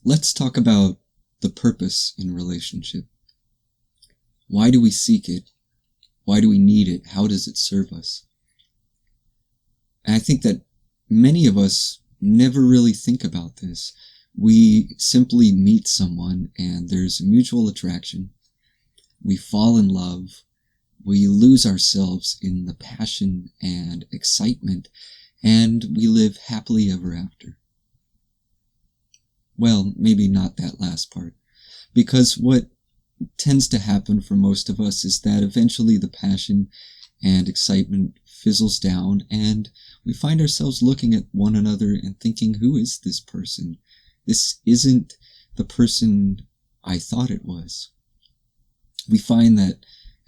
Let's talk about the purpose in a relationship. Why do we seek it? Why do we need it? How does it serve us? And I think that many of us never really think about this. We simply meet someone and there's mutual attraction. We fall in love. We lose ourselves in the passion and excitement, and we live happily ever after. Well, maybe not that last part, because what tends to happen for most of us is that eventually the passion and excitement fizzles down, and we find ourselves looking at one another and thinking, who is this person? This isn't the person I thought it was. We find that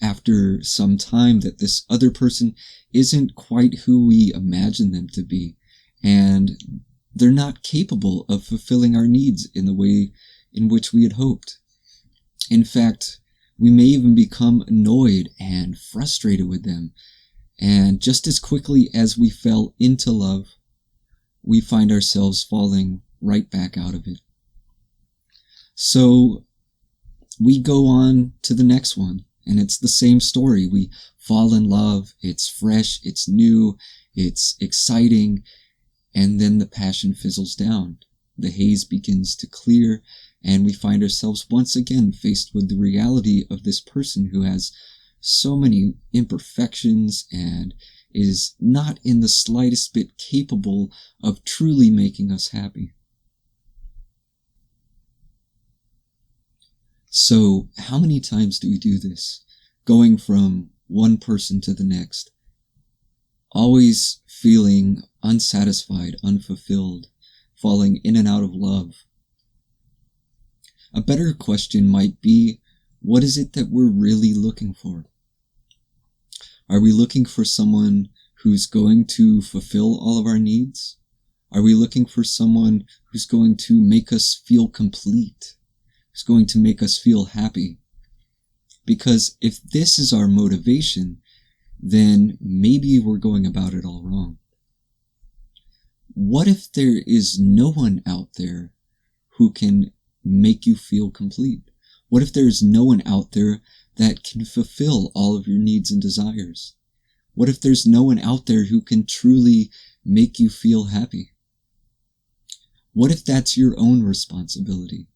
after some time that this other person isn't quite who we imagine them to be, and they're not capable of fulfilling our needs in the way in which we had hoped. In fact, we may even become annoyed and frustrated with them, and just as quickly as we fell into love, we find ourselves falling right back out of it. So we go on to the next one, and it's the same story. We fall in love, it's fresh, it's new, it's exciting, and then the passion fizzles down. The haze begins to clear, and we find ourselves once again faced with the reality of this person who has so many imperfections and is not in the slightest bit capable of truly making us happy. So, how many times do we do this? Going from one person to the next, always feeling unsatisfied, unfulfilled, falling in and out of love. A better question might be, what is it that we're really looking for? Are we looking for someone who's going to fulfill all of our needs? Are we looking for someone who's going to make us feel complete? Who's going to make us feel happy? Because if this is our motivation, then maybe we're going about it all wrong. What if there is no one out there who can make you feel complete? What if there is no one out there that can fulfill all of your needs and desires? What if there's no one out there who can truly make you feel happy? What if that's your own responsibility?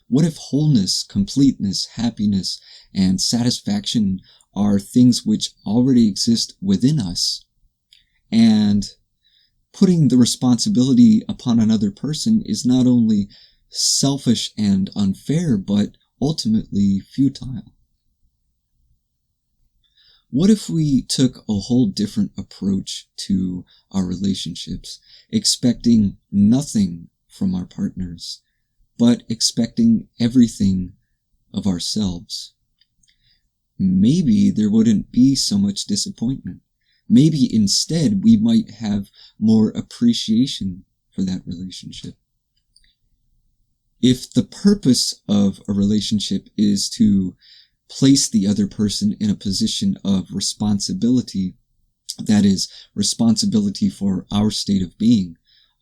What if wholeness, completeness, happiness, and satisfaction are things which already exist within us, and putting the responsibility upon another person is not only selfish and unfair, but ultimately futile? What if we took a whole different approach to our relationships, expecting nothing from our partners, but expecting everything of ourselves? Maybe there wouldn't be so much disappointment. Maybe instead we might have more appreciation for that relationship. If the purpose of a relationship is to place the other person in a position of responsibility, that is, responsibility for our state of being,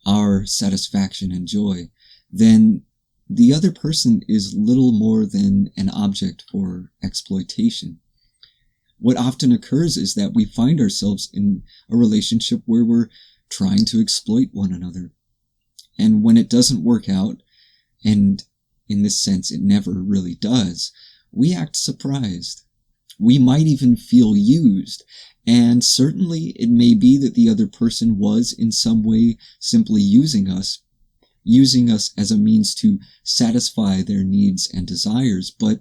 our satisfaction and joy, then the other person is little more than an object for exploitation. What often occurs is that we find ourselves in a relationship where we're trying to exploit one another. And when it doesn't work out, and in this sense it never really does, we act surprised. We might even feel used, and certainly it may be that the other person was in some way simply using us as a means to satisfy their needs and desires, but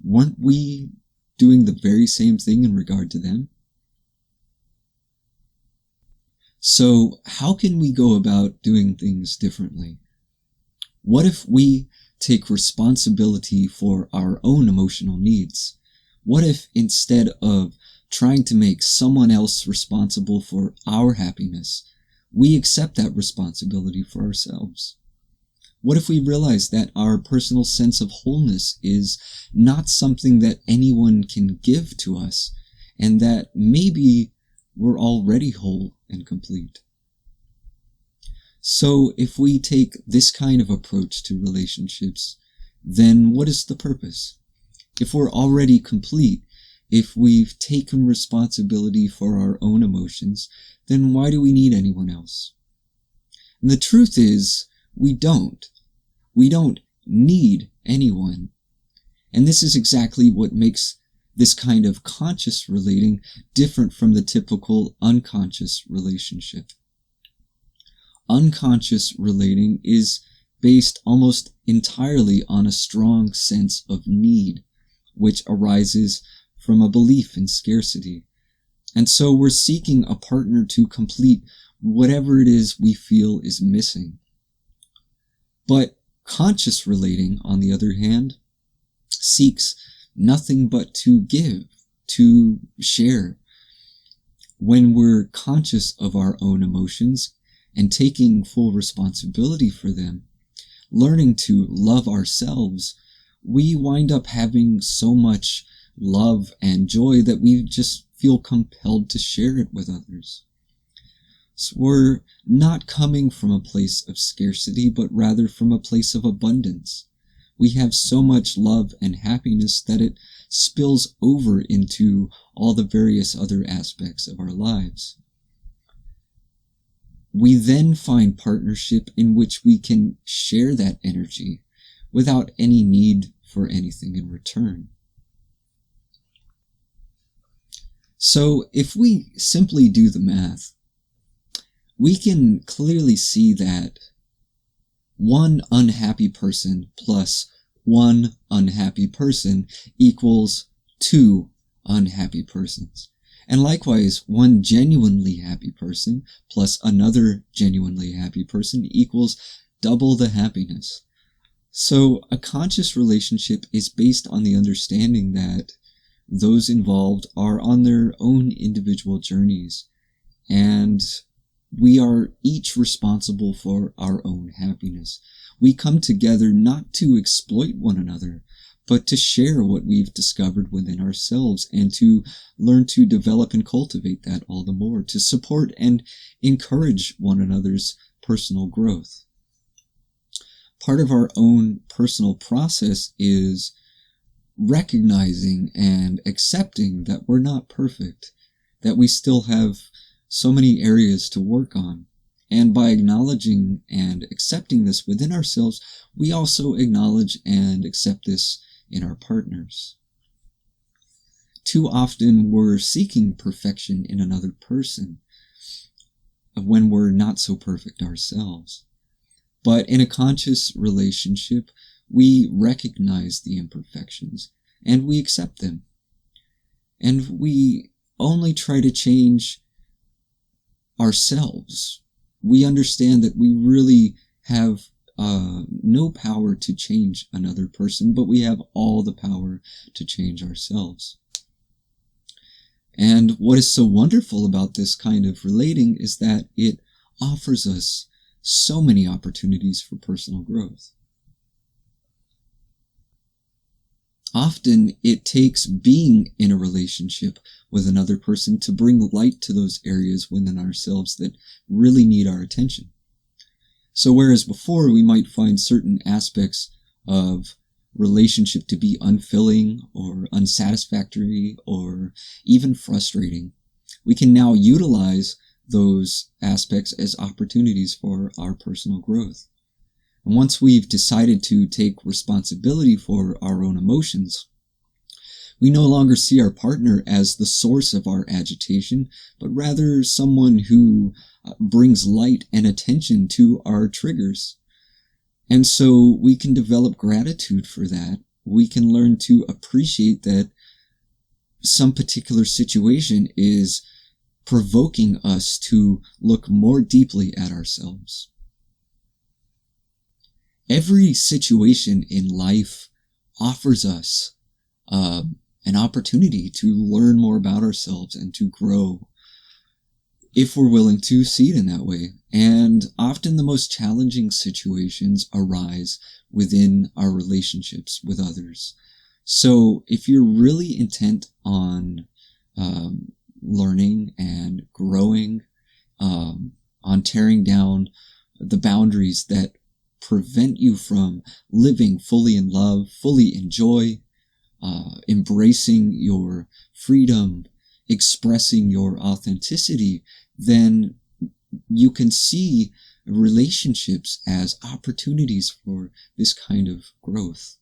weren't we doing the very same thing in regard to them? So how can we go about doing things differently? What if we take responsibility for our own emotional needs? What if instead of trying to make someone else responsible for our happiness, we accept that responsibility for ourselves? What if we realize that our personal sense of wholeness is not something that anyone can give to us, and that maybe we're already whole and complete? So if we take this kind of approach to relationships, then what is the purpose? If we're already complete, if we've taken responsibility for our own emotions, then why do we need anyone else? And the truth is, we don't. We don't need anyone. And this is exactly what makes this kind of conscious relating different from the typical unconscious relationship. Unconscious relating is based almost entirely on a strong sense of need, which arises from a belief in scarcity. And so we're seeking a partner to complete whatever it is we feel is missing. But conscious relating, on the other hand, seeks nothing but to give, to share. When we're conscious of our own emotions and taking full responsibility for them, learning to love ourselves, we wind up having so much love and joy that we just feel compelled to share it with others. So we're not coming from a place of scarcity, but rather from a place of abundance. We have so much love and happiness that it spills over into all the various other aspects of our lives. We then find partnership in which we can share that energy without any need for anything in return. So if we simply do the math, we can clearly see that one unhappy person plus one unhappy person equals two unhappy persons. And likewise, one genuinely happy person plus another genuinely happy person equals double the happiness. So a conscious relationship is based on the understanding that those involved are on their own individual journeys, and we are each responsible for our own happiness. We come together not to exploit one another, but to share what we've discovered within ourselves and to learn to develop and cultivate that all the more, to support and encourage one another's personal growth. Part of our own personal process is recognizing and accepting that we're not perfect, that we still have so many areas to work on. And by acknowledging and accepting this within ourselves, we also acknowledge and accept this in our partners. Too often we're seeking perfection in another person when we're not so perfect ourselves. But in a conscious relationship, we recognize the imperfections and we accept them. And we only try to change ourselves. We understand that we really have no power to change another person, but we have all the power to change ourselves. And what is so wonderful about this kind of relating is that it offers us so many opportunities for personal growth. Often it takes being in a relationship with another person to bring light to those areas within ourselves that really need our attention. So whereas before we might find certain aspects of relationship to be unfilling or unsatisfactory or even frustrating, we can now utilize those aspects as opportunities for our personal growth. And once we've decided to take responsibility for our own emotions, we no longer see our partner as the source of our agitation, but rather someone who brings light and attention to our triggers. And so we can develop gratitude for that. We can learn to appreciate that some particular situation is provoking us to look more deeply at ourselves. Every situation in life offers us an opportunity to learn more about ourselves and to grow if we're willing to see it in that way. And often the most challenging situations arise within our relationships with others. So if you're really intent on learning and growing, on tearing down the boundaries that prevent you from living fully in love, fully in joy, embracing your freedom, expressing your authenticity, then you can see relationships as opportunities for this kind of growth.